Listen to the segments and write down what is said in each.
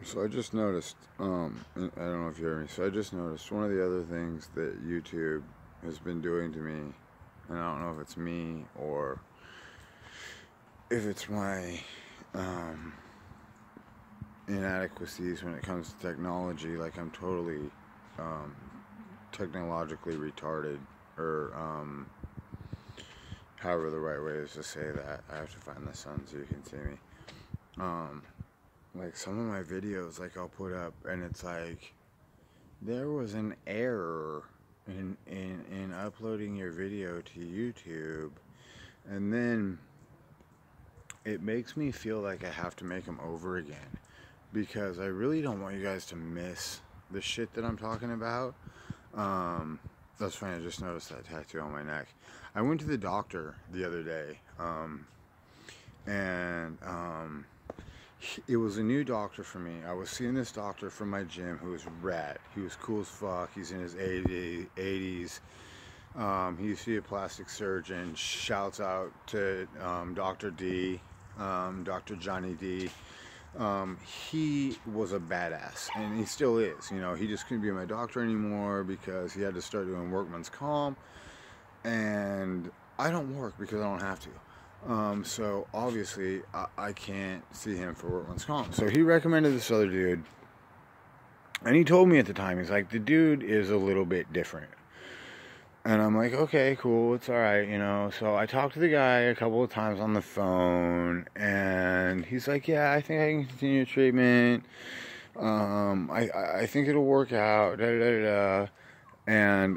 So I just noticed, I don't know if you heard me, so I just noticed one of the other things that YouTube has been doing to me, and I don't know if it's me or if it's my inadequacies when it comes to technology. Like, I'm totally technologically retarded, or however the right way is to say that. I have to find the sun so you can see me. Like, some of my videos, like, I'll put up, and it's like, there was an error in uploading your video to YouTube, and then it makes me feel like I have to make them over again, because I really don't want you guys to miss the shit that I'm talking about. That's funny, I just noticed that tattoo on my neck. I went to the doctor the other day, and it was a new doctor for me. I was seeing this doctor from my gym who was rad. He was cool as fuck. He's in his 80s. He used to be a plastic surgeon. Shouts out to Dr. D, Dr. Johnny D. He was a badass, and he still is. You know, he just couldn't be my doctor anymore because he had to start doing workman's comp, and I don't work because I don't have to. So obviously I can't see him for workman's comp. So he recommended this other dude, and he told me at the time, he's like, the dude is a little bit different. And I'm like, okay, cool, it's alright, you know. So I talked to the guy a couple of times on the phone, and he's like, yeah, I think I can continue treatment. I think it'll work out, da da da da. And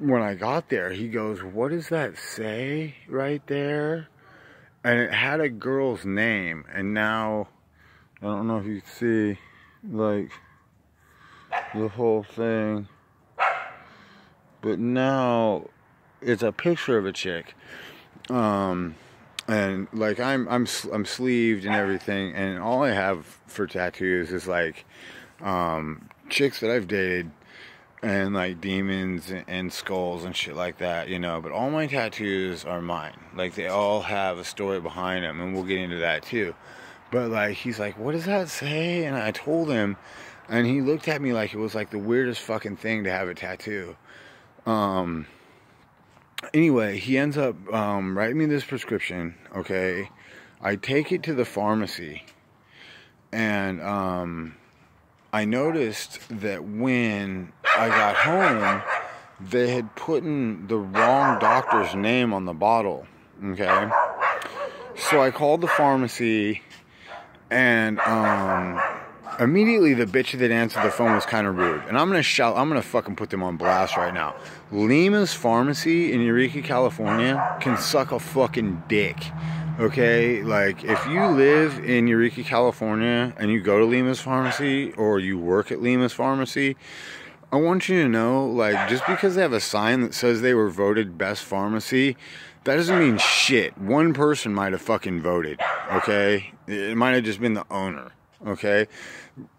when I got there, he goes, what does that say right there? And it had a girl's name, and now, I don't know if you can see, like, the whole thing, but now it's a picture of a chick, and like, I'm sleeved and everything, and all I have for tattoos is like chicks that I've dated, and like demons and skulls and shit like that, you know. But all my tattoos are mine. Like, they all have a story behind them, and we'll get into that too. But like, he's like, what does that say? And I told him, and he looked at me like it was like the weirdest fucking thing to have a tattoo. Anyway, he ends up writing me this prescription, okay? I take it to the pharmacy, and I noticed that when I got home, they had put in the wrong doctor's name on the bottle, okay? So I called the pharmacy, and immediately the bitch that answered the phone was kind of rude. And I'm gonna fucking put them on blast right now. Limas Pharmacy in Eureka, California can suck a fucking dick. Okay, like, if you live in Eureka, California, and you go to Limas Pharmacy, or you work at Limas Pharmacy, I want you to know, like, just because they have a sign that says they were voted best pharmacy, that doesn't mean shit. One person might have fucking voted, okay? It might have just been the owner, okay?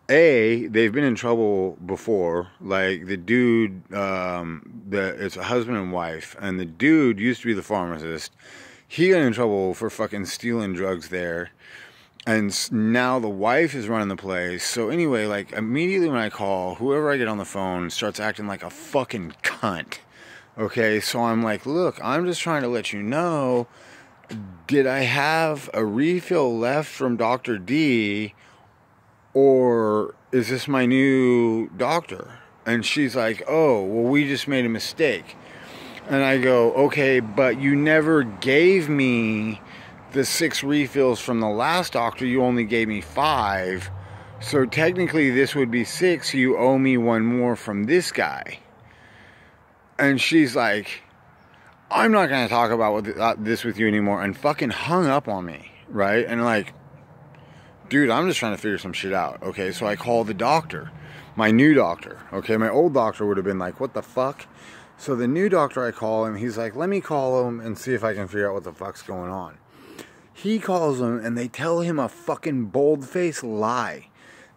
They've been in trouble before. Like, the dude, it's a husband and wife, and the dude used to be the pharmacist. He got in trouble for fucking stealing drugs there. And now the wife is running the place. So anyway, like, immediately when I call, whoever I get on the phone starts acting like a fucking cunt. Okay, so I'm like, look, I'm just trying to let you know, did I have a refill left from Dr. D, or is this my new doctor? And she's like, oh, well, we just made a mistake. And I go, okay, but you never gave me the 6 refills from the last doctor. You only gave me 5. So technically this would be 6. You owe me 1 more from this guy. And she's like, I'm not going to talk about this with you anymore. And fucking hung up on me, right? And like, dude, I'm just trying to figure some shit out. Okay, so I call the doctor. My new doctor. Okay, my old doctor would have been like, what the fuck? So the new doctor, I call him, he's like, let me call him and see if I can figure out what the fuck's going on. He calls him, and they tell him a fucking bold-faced lie.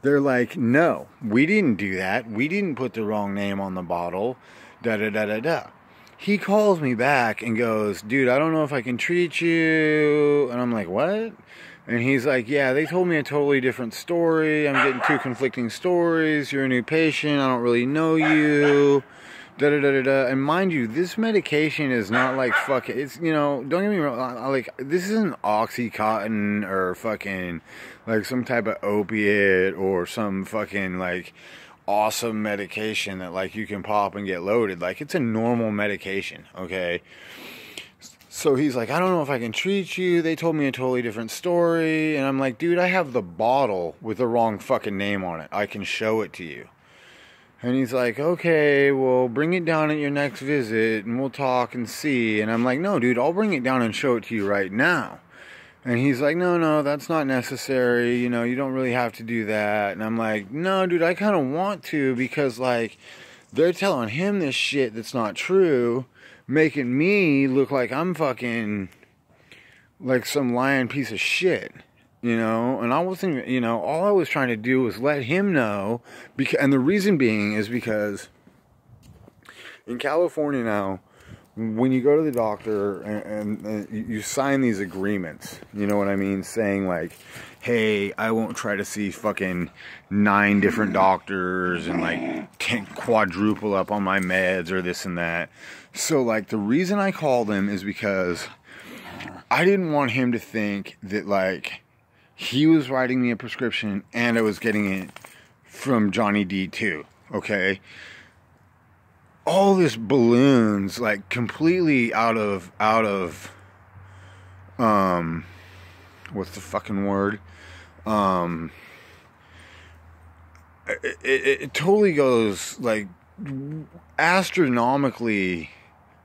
They're like, no, we didn't do that. We didn't put the wrong name on the bottle. Da-da-da-da-da. He calls me back and goes, dude, I don't know if I can treat you. And I'm like, what? And he's like, yeah, they told me a totally different story. I'm getting two conflicting stories. You're a new patient. I don't really know you. Da da da da da. And mind you, this medication is not like fucking. It's, you know, don't get me wrong. Like, this isn't Oxycontin or fucking like some type of opiate or some fucking like awesome medication that like you can pop and get loaded. Like, it's a normal medication, okay? So he's like, I don't know if I can treat you. They told me a totally different story. And I'm like, dude, I have the bottle with the wrong fucking name on it. I can show it to you. And he's like, okay, well, bring it down at your next visit and we'll talk and see. And I'm like, no, dude, I'll bring it down and show it to you right now. And he's like, no, that's not necessary. You know, you don't really have to do that. And I'm like, no, dude, I kind of want to, because, like, they're telling him this shit that's not true, making me look like I'm fucking like some lying piece of shit, you know. And I wasn't, you know, all I was trying to do was let him know, and the reason being is because in California now, when you go to the doctor and you sign these agreements, you know what I mean, saying like, hey, I won't try to see fucking 9 different doctors and like quadruple up on my meds or this and that. So like, the reason I called him is because I didn't want him to think that like he was writing me a prescription and I was getting it from Johnny D too, okay? All this balloons, like, completely out of what's the fucking word? It totally goes, like, astronomically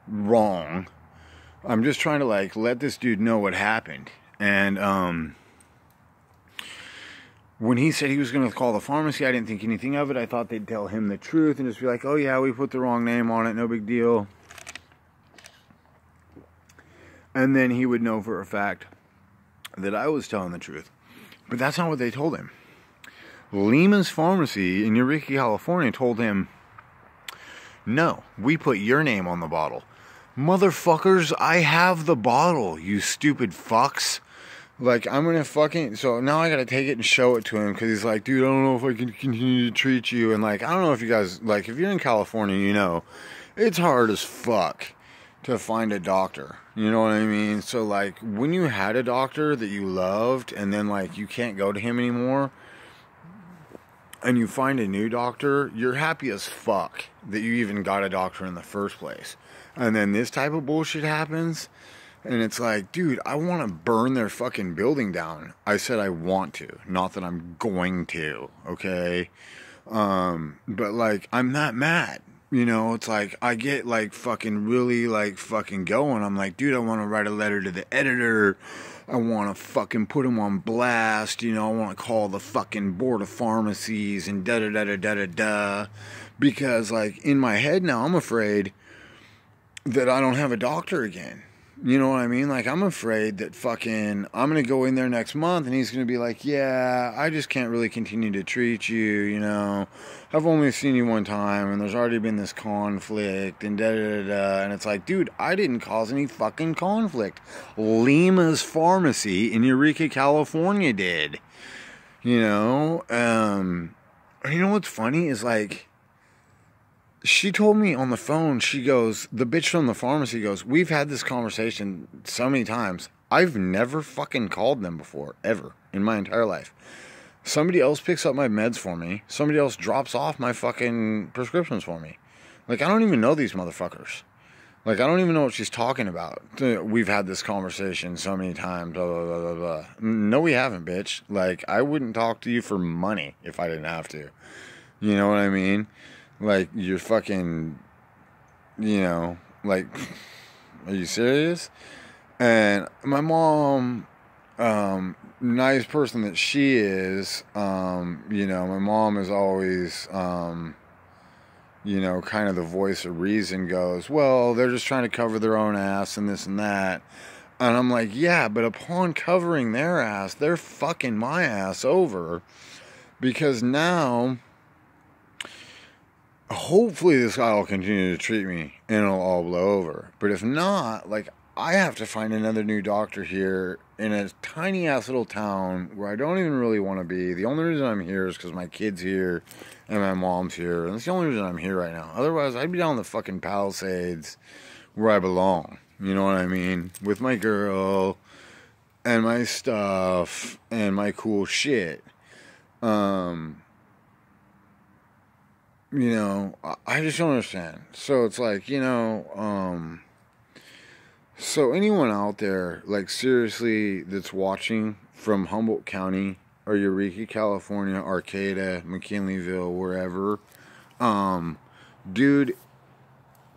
wrong. I'm just trying to, like, let this dude know what happened. And, when he said he was going to call the pharmacy, I didn't think anything of it. I thought they'd tell him the truth and just be like, oh yeah, we put the wrong name on it, no big deal. And then he would know for a fact that I was telling the truth. But that's not what they told him. Limas Pharmacy in Eureka, California told him, no, we put your name on the bottle. Motherfuckers, I have the bottle, you stupid fucks. Like, I'm gonna fucking... So now I gotta take it and show it to him, because he's like, dude, I don't know if I can continue to treat you. And, like, I don't know if you guys... Like, if you're in California, you know, it's hard as fuck to find a doctor. You know what I mean? So, like, when you had a doctor that you loved, and then, like, you can't go to him anymore, and you find a new doctor, you're happy as fuck that you even got a doctor in the first place. And then this type of bullshit happens... And it's like, dude, I want to burn their fucking building down. I said I want to, not that I'm going to, okay? But, like, I'm not mad. You know, it's like, I get, like, fucking really, like, fucking going. I'm like, dude, I want to write a letter to the editor. I want to fucking put him on blast. You know, I want to call the fucking board of pharmacies and da-da-da-da-da-da-da. Because, like, in my head now, I'm afraid that I don't have a doctor again. You know what I mean? Like, I'm afraid that fucking, I'm going to go in there next month and he's going to be like, yeah, I just can't really continue to treat you, you know. I've only seen you one time and there's already been this conflict and da-da-da-da. And it's like, dude, I didn't cause any fucking conflict. Lima's Pharmacy in Eureka, California did. You know? You know what's funny is, like, she told me on the phone, she goes, the bitch from the pharmacy goes, we've had this conversation so many times. I've never fucking called them before, ever, in my entire life. Somebody else picks up my meds for me. Somebody else drops off my fucking prescriptions for me. Like, I don't even know these motherfuckers. Like, I don't even know what she's talking about. We've had this conversation so many times, blah, blah, blah, blah, blah. No, we haven't, bitch. Like, I wouldn't talk to you for money if I didn't have to. You know what I mean? Like, you're fucking, you know, like, are you serious? And my mom, nice person that she is, you know, my mom is always, you know, kind of the voice of reason, goes, well, they're just trying to cover their own ass and this and that. And I'm like, yeah, but upon covering their ass, they're fucking my ass over. Because now, hopefully this guy will continue to treat me and it'll all blow over. But if not, like, I have to find another new doctor here in a tiny ass little town where I don't even really want to be. The only reason I'm here is because my kid's here and my mom's here, and that's the only reason I'm here right now. Otherwise, I'd be down in the fucking Palisades where I belong. You know what I mean? With my girl and my stuff and my cool shit. You know, I just don't understand. So it's like, you know, so anyone out there, like seriously, that's watching from Humboldt County or Eureka, California, Arcata, McKinleyville, wherever, dude,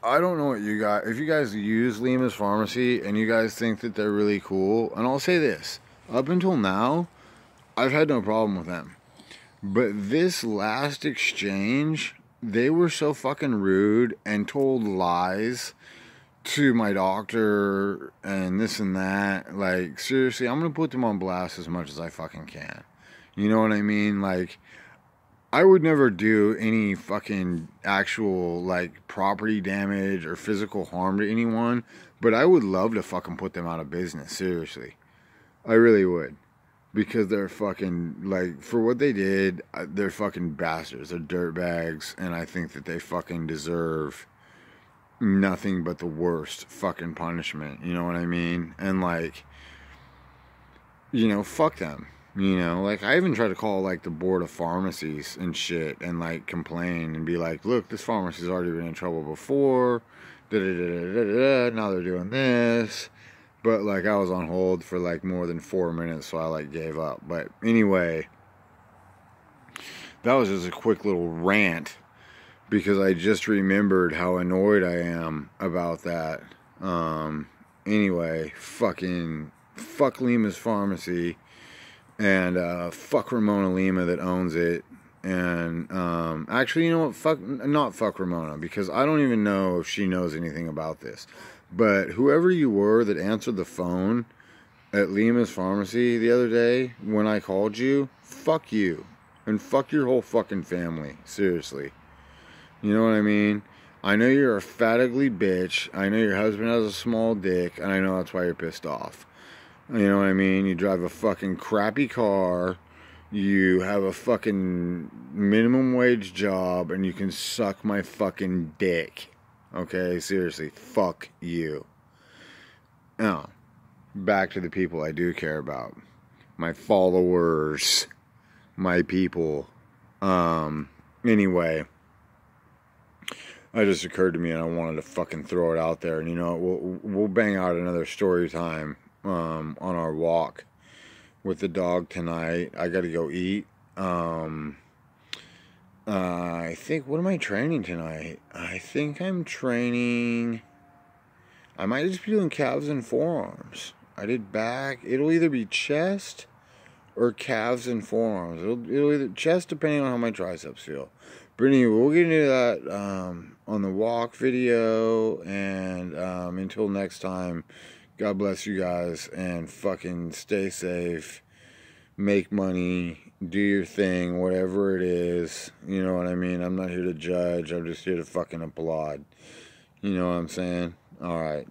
I don't know what you got. If you guys use Limas Pharmacy and you guys think that they're really cool, and I'll say this, up until now, I've had no problem with them. But this last exchange, they were so fucking rude and told lies to my doctor and this and that. Like, seriously, I'm gonna put them on blast as much as I fucking can. You know what I mean? Like, I would never do any fucking actual, like, property damage or physical harm to anyone, but I would love to fucking put them out of business, seriously. I really would. Because they're fucking, like, for what they did, they're fucking bastards. They're dirtbags, and I think that they fucking deserve nothing but the worst fucking punishment. You know what I mean? And, like, you know, fuck them. You know, like, I even tried to call, like, the board of pharmacies and shit and, like, complain and be like, look, this pharmacy's already been in trouble before. Da-da-da-da-da-da. Now they're doing this. But, like, I was on hold for, like, more than 4 minutes, so I, like, gave up. But, anyway, that was just a quick little rant, because I just remembered how annoyed I am about that. Anyway, fuck Lima's Pharmacy, and, fuck Ramona Lima that owns it. And, actually, you know what, not fuck Ramona, because I don't even know if she knows anything about this. But whoever you were that answered the phone at Lima's Pharmacy the other day when I called you, fuck you. And fuck your whole fucking family. Seriously. You know what I mean? I know you're a fat ugly bitch. I know your husband has a small dick. And I know that's why you're pissed off. You know what I mean? You drive a fucking crappy car. You have a fucking minimum wage job. And you can suck my fucking dick. Okay, seriously, fuck you. Now, back to the people I do care about. My followers. My people. Anyway. It just occurred to me and I wanted to fucking throw it out there. And you know, we'll bang out another story time on our walk with the dog tonight. I gotta go eat. I think, what am I training tonight? I think I'm training, I might just be doing calves and forearms. I did back. It'll either be chest or calves and forearms. It'll either chest, depending on how my triceps feel. But anyway, we'll get into that on the walk video. And until next time, God bless you guys. And fucking stay safe. Make money. Do your thing, whatever it is. You know what I mean? I'm not here to judge. I'm just here to fucking applaud. You know what I'm saying? Alright.